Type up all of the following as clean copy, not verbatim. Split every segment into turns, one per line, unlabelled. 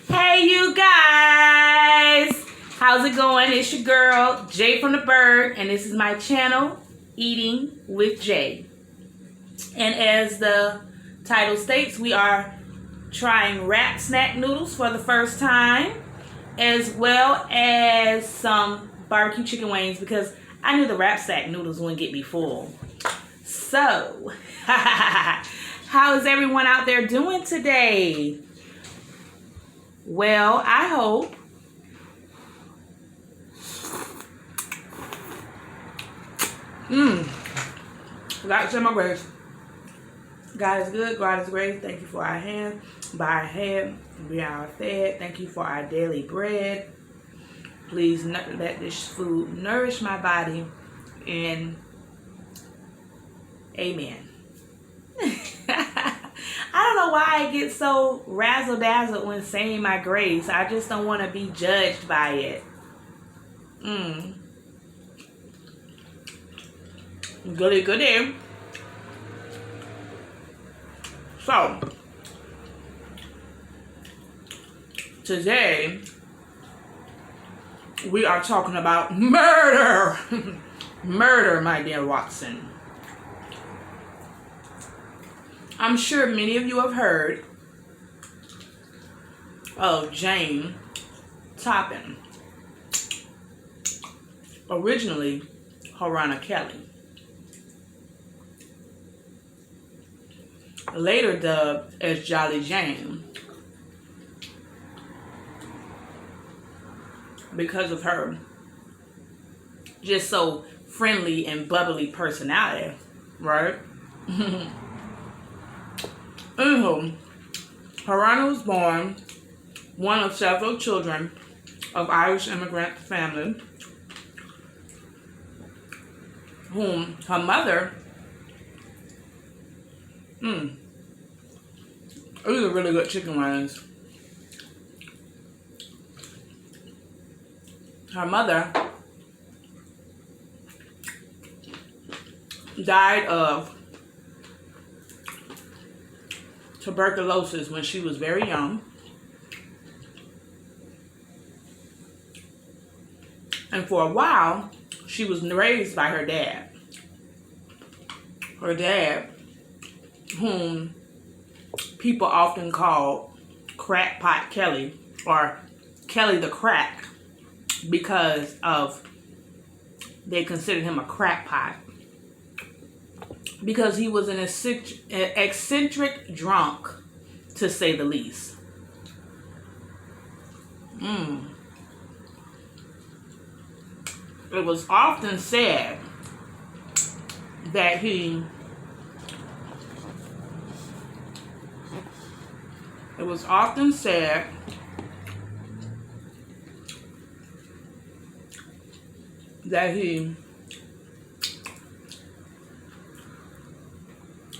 Hey you guys, how's it going? It's your girl Jay from the Bird, and this is my channel, Eating with Jay. And as the title states, we are trying wrap snack noodles for the first time, as well as some barbecue chicken wings, because I knew the wrap snack noodles wouldn't get me full. So, how is everyone out there doing today? Well, I hope God is my grace. God is good, God is great. Thank you for our hand. By our head, we are fed. Thank you for our daily bread. Please let this food nourish my body. And amen. I don't know why I get so razzle-dazzled when saying my grace. I just don't want to be judged by it. Goody goody. So, today, we are talking about murder. Murder, my dear Watson. I'm sure many of you have heard of Jane Toppin, originally Harana Kelly, later dubbed as Jolly Jane because of her just so friendly and bubbly personality, right? Anywho, Harana was born one of several children of Irish immigrant family, whom her mother, these are really good chicken wings. Her mother died of tuberculosis when she was very young, and for a while she was raised by her dad. Her dad, whom people often call Crackpot Kelly or Kelly the Crack, because of they considered him a crackpot, because he was an eccentric drunk, to say the least. It was often said that he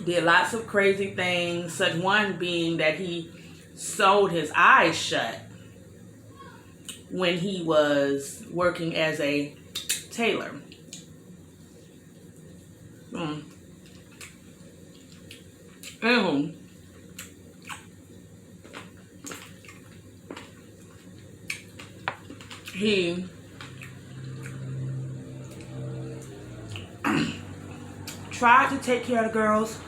did lots of crazy things, such one being that he sewed his eyes shut when he was working as a tailor. Anywho, he tried to take care of the girls.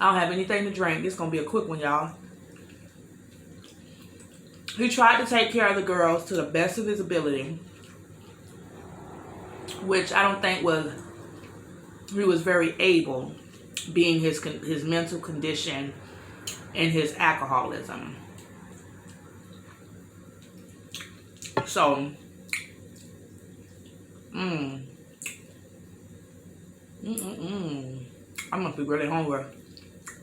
I don't have anything to drink. It's going to be a quick one, y'all. He tried to take care of the girls to the best of his ability, which I don't think he was very able, being his mental condition and his alcoholism. So, I must be really hungry.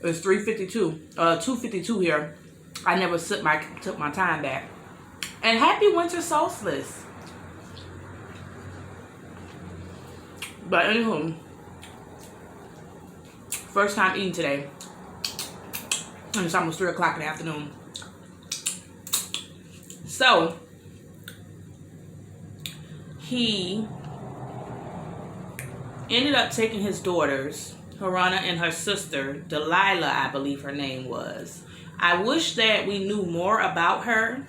It's 2:52 here. I never took my time back. And happy winter solstice. But anywho, first time eating today. And it's almost 3 o'clock in the afternoon. So, he ended up taking his daughters Harana and her sister, Delilah, I believe her name was. I wish that we knew more about her.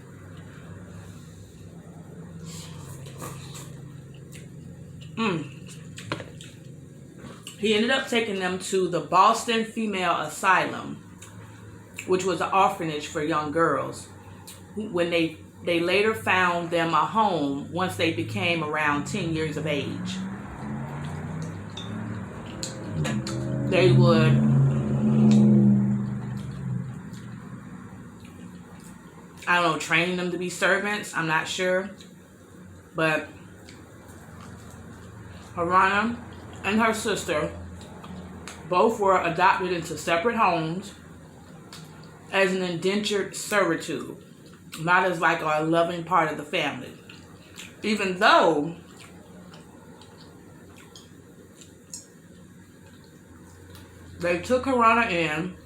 He ended up taking them to the Boston Female Asylum, which was an orphanage for young girls. When they later found them a home once they became around 10 years of age. They would I don't know, train them to be servants. I'm not sure. But Harana and her sister both were adopted into separate homes as an indentured servitude, not as like a loving part of the family. Even though they took Harana in,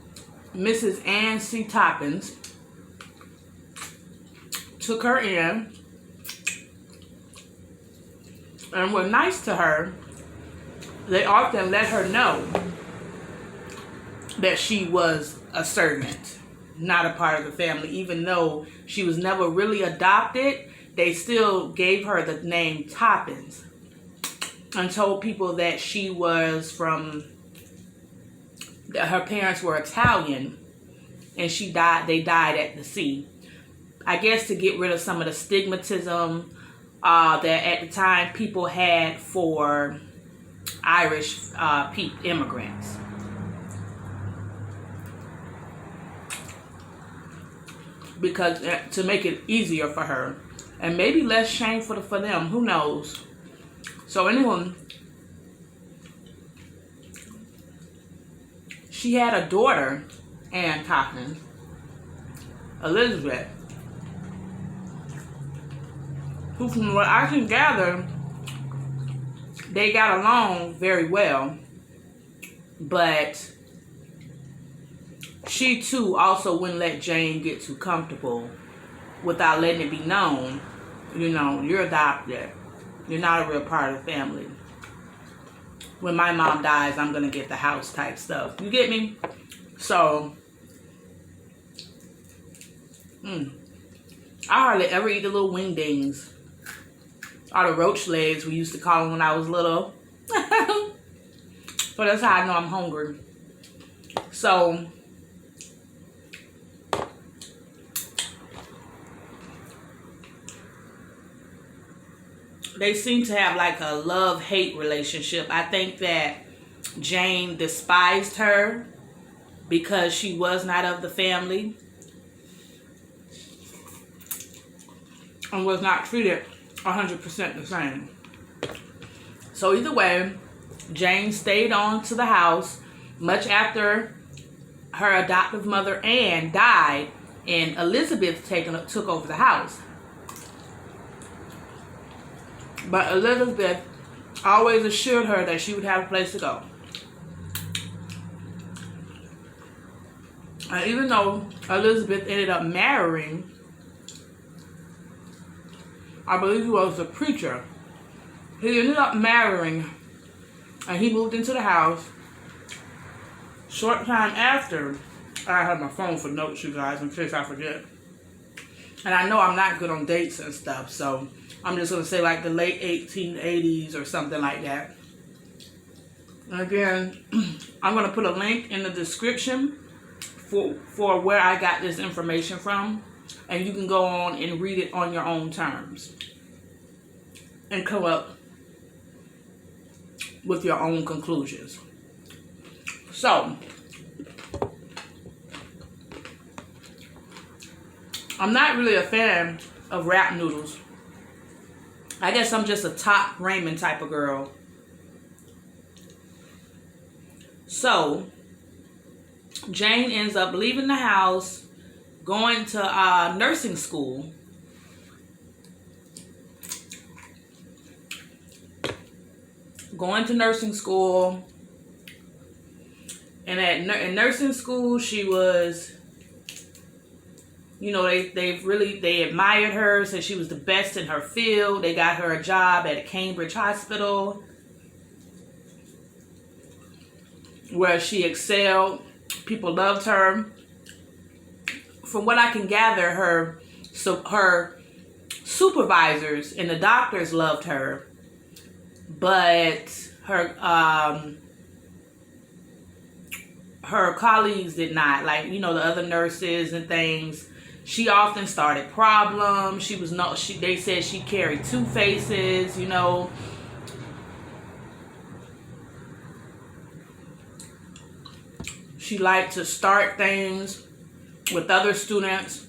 Mrs. Ann C. Toppins took her in and were nice to her. They often let her know that she was a servant, not a part of the family. Even though she was never really adopted, they still gave her the name Toppins and told people that she was that her parents were Italian and they died at the sea. I guess to get rid of some of the stigmatism that at the time people had for Irish immigrants. Because to make it easier for her and maybe less shameful for them, who knows. So anyway, she had a daughter, Ann Toppins, Elizabeth, who, from what I can gather, they got along very well. But she too also wouldn't let Jane get too comfortable without letting it be known, you know, you're adopted. You're not a real part of the family. When my mom dies, I'm going to get the house type stuff. You get me? So, I hardly ever eat the little wingdings. Or the roach legs we used to call them when I was little. But that's how I know I'm hungry. So, they seem to have like a love-hate relationship. I think that Jane despised her because she was not of the family and was not treated 100% the same. So either way, Jane stayed on to the house much after her adoptive mother Anne died and Elizabeth took over the house. But Elizabeth always assured her that she would have a place to go. And even though Elizabeth ended up marrying, I believe he was a preacher, he ended up marrying and he moved into the house. Short time after, I had my phone for notes, you guys, in case I forget. And I know I'm not good on dates and stuff, so I'm just going to say like the late 1880s or something like that. And again, I'm going to put a link in the description for where I got this information from. And you can go on and read it on your own terms. And come up with your own conclusions. So, I'm not really a fan of wrap noodles. I guess I'm just a top ramen type of girl. So, Jane ends up leaving the house, going to nursing school. And in nursing school, she was, you know, they admired her, said she was the best in her field. They got her a job at a Cambridge hospital. where she excelled. People loved her. From what I can gather, her supervisors and the doctors loved her, but her colleagues did not. Like, you know, the other nurses and things. She often started problems. They said she carried two faces, you know. She liked to start things with other students,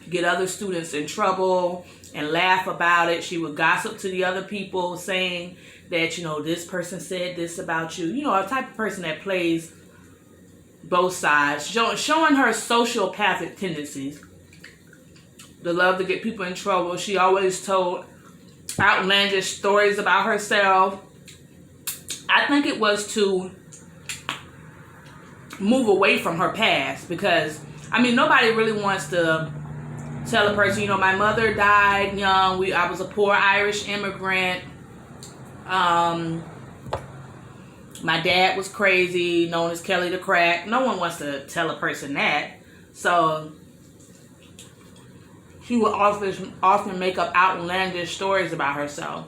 get other students in trouble and laugh about it. She would gossip to the other people, saying that, you know, this person said this about you. You know, a type of person that plays both sides, showing her sociopathic tendencies. The love to get people in trouble. She always told outlandish stories about herself. I think it was to move away from her past, because, I mean, nobody really wants to tell a person, you know, my mother died young. I was a poor Irish immigrant. My dad was crazy, known as Kelly the Crack. No one wants to tell a person that. So she would often make up outlandish stories about herself.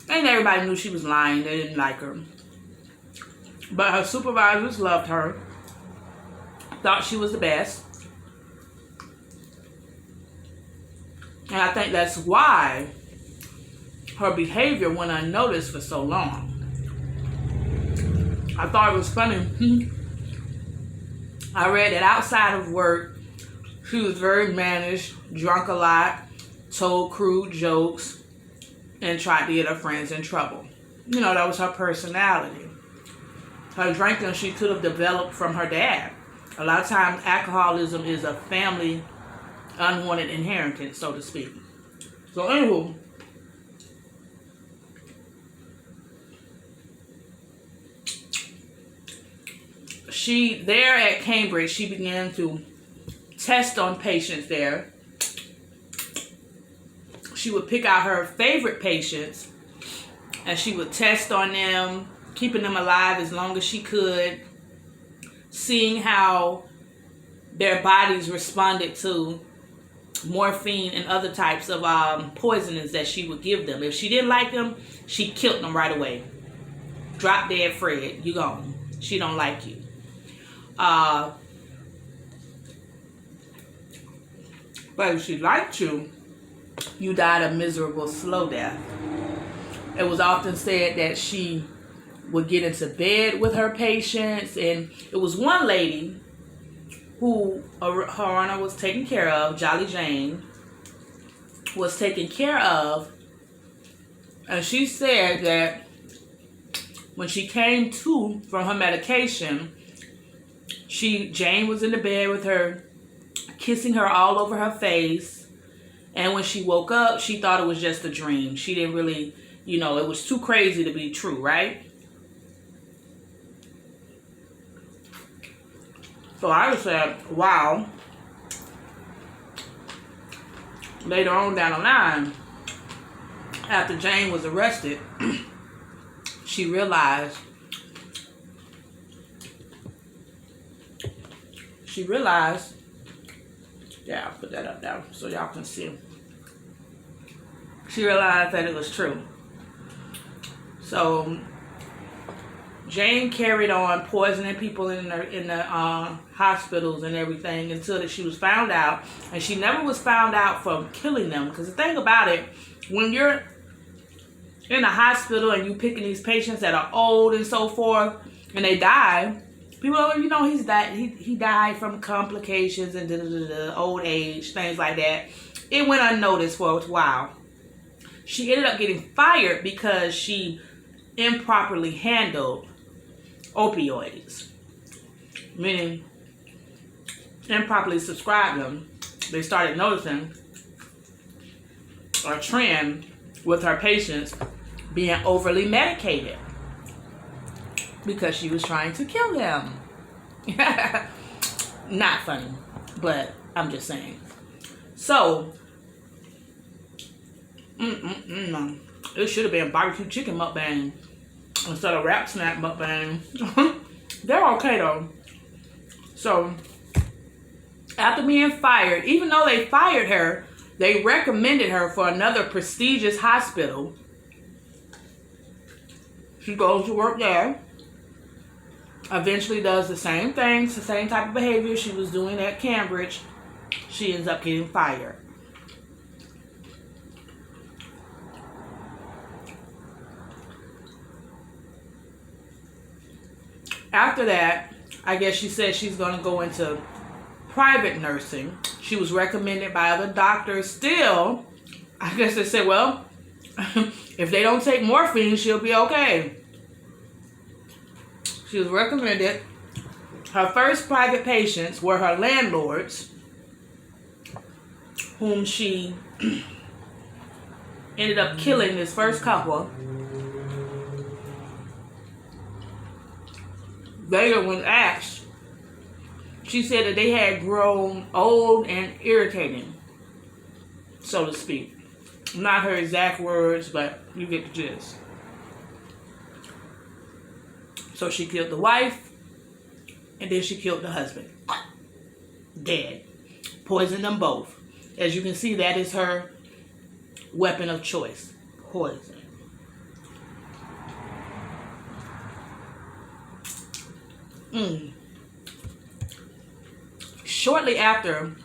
And everybody knew she was lying. They didn't like her. But her supervisors loved her. Thought she was the best. And I think that's why her behavior went unnoticed for so long. I thought it was funny. I read that outside of work, she was very mannish, drunk a lot, told crude jokes, and tried to get her friends in trouble. You know, that was her personality. Her drinking, she could have developed from her dad. A lot of times, alcoholism is a family unwanted inheritance, so to speak. So, anywho, there at Cambridge, she began to test on patients there. She would pick out her favorite patients, and she would test on them, keeping them alive as long as she could, seeing how their bodies responded to morphine and other types of poisons that she would give them. If she didn't like them, she killed them right away. Drop dead Fred, you gone. She don't like you. But if she liked you, you died a miserable slow death. It was often said that she would get into bed with her patients, and it was one lady who her honor was taken care of, Jolly Jane, was taken care of, and she said that when she came to from her medication, Jane was in the bed with her, kissing her all over her face, and when she woke up, she thought it was just a dream. She didn't really, you know, it was too crazy to be true, right? So I just said, wow. Later on down the line, after Jane was arrested, she realized yeah, I'll put that up there so y'all can see. She realized that it was true. So Jane carried on poisoning people in the hospitals and everything until that she was found out, and she never was found out for killing them. Because the thing about it, when you're in a hospital and you picking these patients that are old and so forth, and they die, people, you know, he died from complications and old age, things like that. It went unnoticed for a while. She ended up getting fired because she improperly handled opioids, meaning improperly prescribed them. They started noticing a trend with her patients being overly medicated because she was trying to kill them. Not funny, but I'm just saying. So, it should have been barbecue chicken mukbang. instead of rap snack mukbang. They're okay though. So after being fired, even though they fired her, they recommended her for another prestigious hospital. She goes to work there. Eventually does the same things, the same type of behavior she was doing at Cambridge. She ends up getting fired. After that, I guess she said she's going to go into private nursing. She was recommended by other doctors. Still, I guess they said, well, if they don't take morphine, she'll be okay. She was recommended. Her first private patients were her landlords, whom she ended up killing this first couple. Later, when asked, she said that they had grown old and irritating, so to speak. Not her exact words, but you get the gist. So she killed the wife, and then she killed the husband. Dead. Poisoned them both. As you can see, that is her weapon of choice. Poison. Shortly after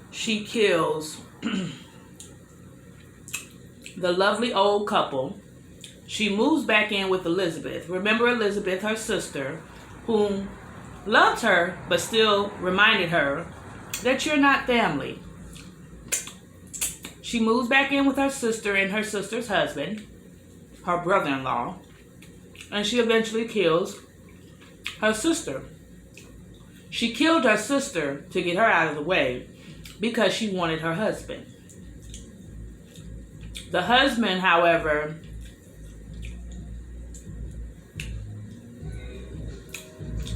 she kills the lovely old couple, she moves back in with Elizabeth. Remember Elizabeth, her sister, whom loved her but still reminded her that you're not family. She moves back in with her sister and her sister's husband, her brother-in-law, and she eventually kills her sister. She killed her sister to get her out of the way because she wanted her husband. The husband, however,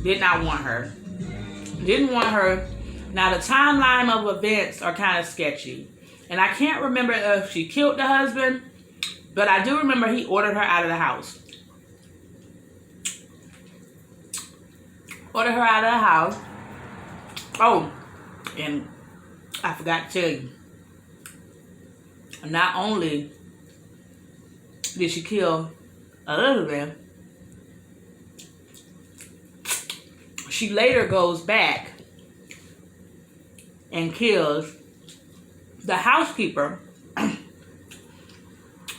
did not want her. Didn't want her. Now, the timeline of events are kind of sketchy. And I can't remember if she killed the husband, but I do remember he ordered her out of the house. Ordered her out of the house. Oh, and I forgot to tell you. Not only did she kill Elizabeth, she later goes back and kills the housekeeper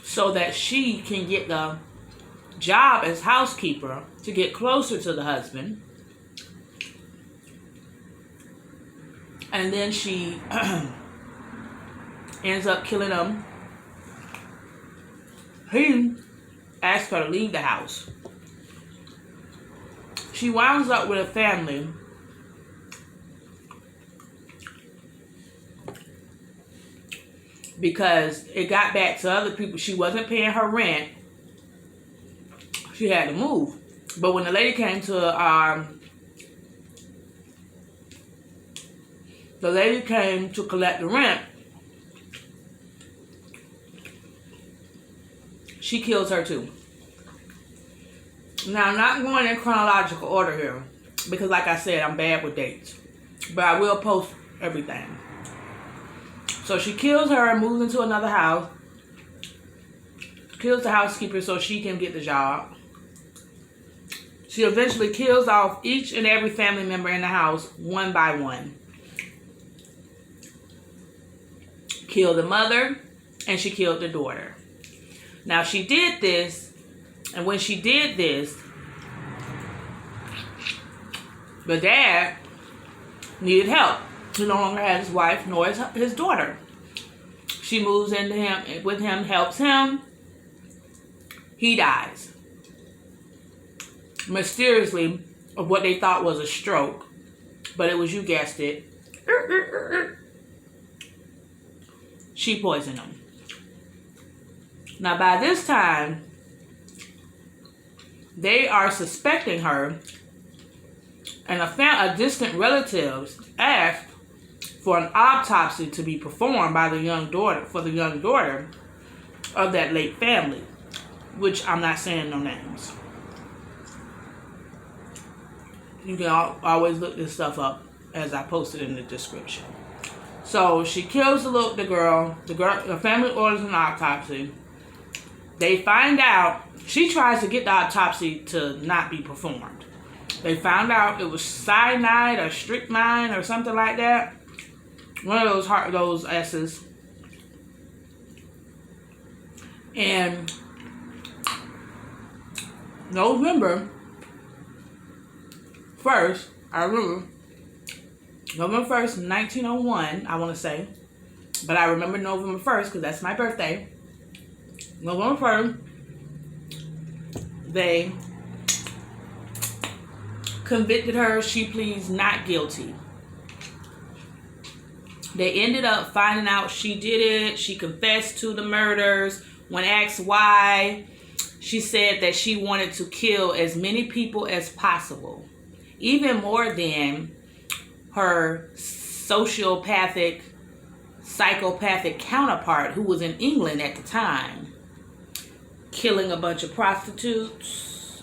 so that she can get the job as housekeeper to get closer to the husband. And then she ends up killing him. He asked her to leave the house. She winds up with a family because it got back to other people. She wasn't paying her rent. She had to move. But when the lady came to collect the rent, she kills her too. Now, I'm not going in chronological order here because, like I said, I'm bad with dates. But I will post everything. So she kills her and moves into another house. Kills the housekeeper so she can get the job. She eventually kills off each and every family member in the house one by one. Killed the mother and she killed the daughter. Now she did this, and when she did this, the dad needed help. He no longer had his wife nor his daughter. She moves into him, with him, helps him. He dies. Mysteriously, of what they thought was a stroke, but it was, you guessed it, she poisoned him. Now, by this time, they are suspecting her, and a distant relatives asked for an autopsy to be performed by the young daughter, of that late family, which I'm not saying no names. You can always look this stuff up as I posted in the description. So she kills the girl. The family orders an autopsy. They find out, she tries to get the autopsy to not be performed. They found out it was cyanide or strychnine or something like that. One of those S's. And November 1st, I remember, November 1st, 1901, I want to say. But I remember November 1st because that's my birthday. November 1st, they convicted her. She pleads not guilty. They ended up finding out she did it. She confessed to the murders. When asked why, she said that she wanted to kill as many people as possible. Even more than her psychopathic counterpart who was in England at the time. Killing a bunch of prostitutes.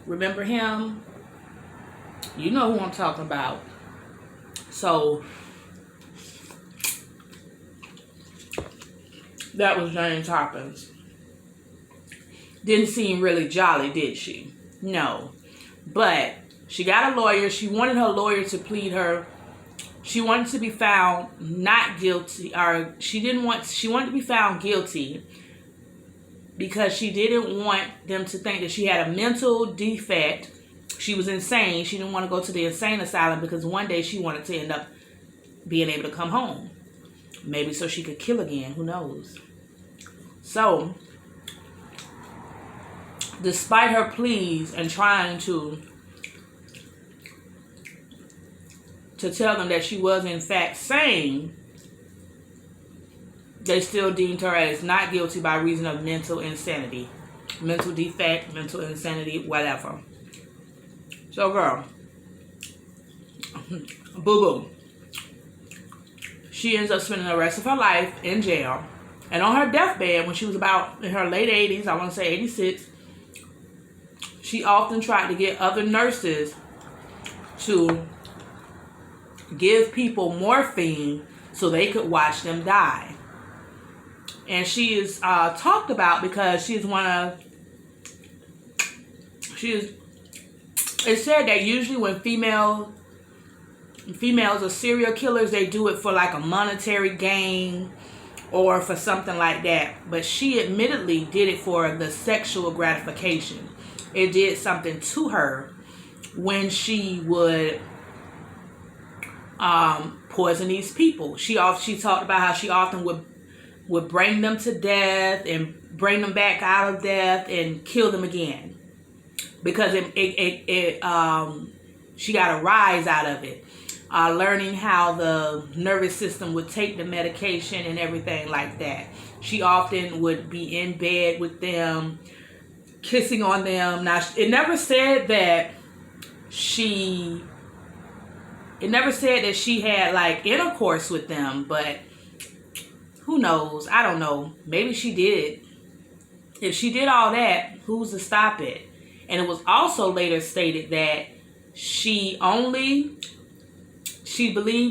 Remember him? You know who I'm talking about. So, that was Jane Hopkins. Didn't seem really jolly, did she? No. But she got a lawyer. She wanted her lawyer to plead her. She wanted to be found not guilty, or she wanted to be found guilty because she didn't want them to think that she had a mental defect. She was insane. She didn't want to go to the insane asylum because one day she wanted to end up being able to come home. Maybe so she could kill again. Who knows? So, despite her pleas and trying to tell them that she was in fact sane, they still deemed her as not guilty by reason of mental insanity. Mental defect, mental insanity, whatever. So girl, boo-boo. She ends up spending the rest of her life in jail. And on her deathbed, when she was about in her late 80s, I want to say 86, she often tried to get other nurses to give people morphine so they could watch them die. And she is talked about because she is it's said that usually when females are serial killers, they do it for like a monetary gain or for something like that. But she admittedly did it for the sexual gratification. It did something to her when she would poison these people. She talked about how she often would bring them to death and bring them back out of death and kill them again, because she got a rise out of it, learning how the nervous system would take the medication and everything like that. She often would be in bed with them, kissing on them. Now, it never said that she had like intercourse with them, but who knows? I don't know. Maybe she did. If she did all that, who's to stop it? And it was also later stated that she believed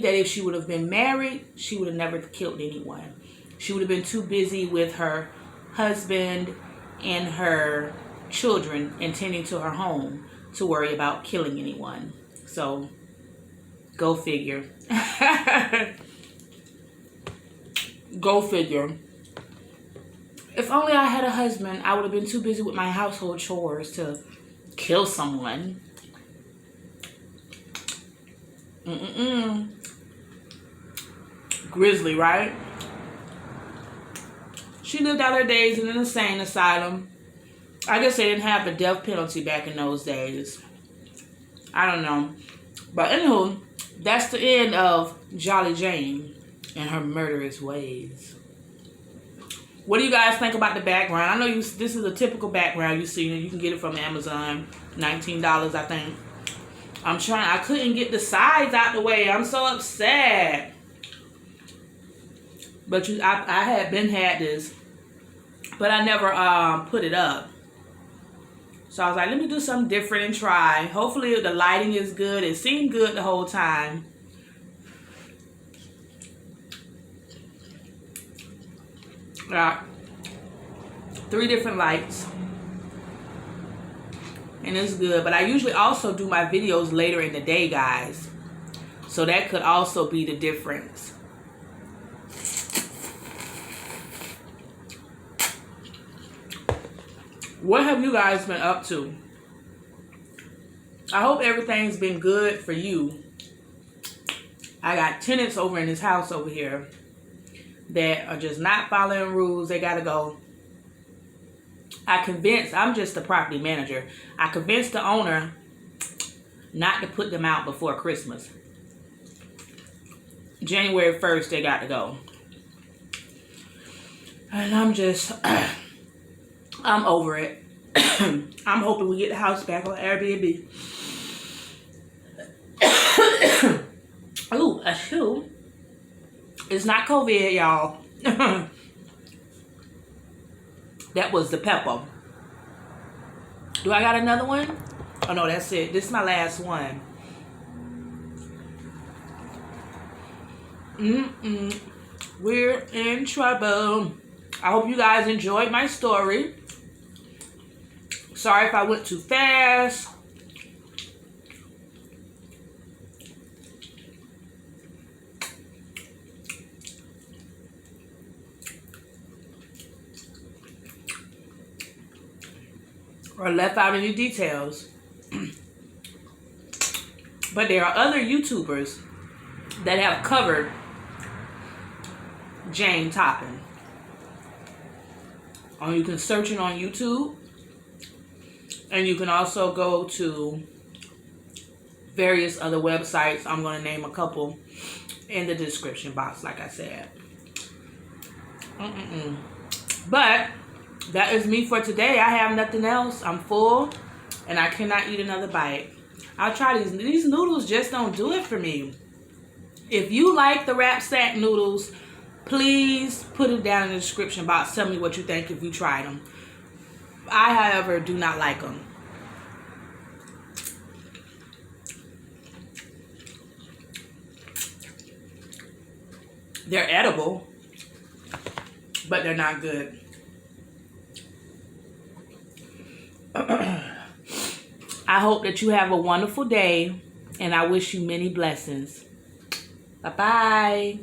that if she would have been married, she would have never killed anyone. She would have been too busy with her husband and her children and tending to her home to worry about killing anyone. So, go figure. Go figure. If only I had a husband, I would have been too busy with my household chores to kill someone. Grizzly, right? She lived out her days in an insane asylum. I guess they didn't have the death penalty back in those days. I don't know. But anywho, that's the end of Jolly Jane and her murderous ways. What do you guys think about the background? I know this is a typical background you see. You can get it from Amazon. $19, I think. I couldn't get the sides out the way. I'm so upset. But I had this but I never put it up. So I was like, let me do something different and try. Hopefully the lighting is good. It seemed good the whole time. Got 3 different lights. And it's good. But I usually also do my videos later in the day, guys. So that could also be the difference. What have you guys been up to? I hope everything's been good for you. I got tenants over in this house over here that are just not following rules. They gotta go. I'm just the property manager. I convinced the owner not to put them out before Christmas. January 1st, they got to go. And I'm over it. I'm hoping we get the house back on Airbnb. Ooh, a shoe. It's not COVID, y'all. That was the pepper. Do I got another one? Oh no, that's it. This is my last one. We're in trouble. I hope you guys enjoyed my story. Sorry if I went too fast. Or left out any details. But there are other YouTubers that have covered Jane Toppin. You can search it on YouTube. And you can also go to various other websites. I'm going to name a couple in the description box, like I said. But that is me for today. I have nothing else. I'm full and I cannot eat another bite. I'll try these. These noodles just don't do it for me. If you like the wrap sack noodles, please put it down in the description box. Tell me what you think if you tried them. I, however, do not like them. They're edible, but they're not good. I hope that you have a wonderful day, and I wish you many blessings. Bye-bye.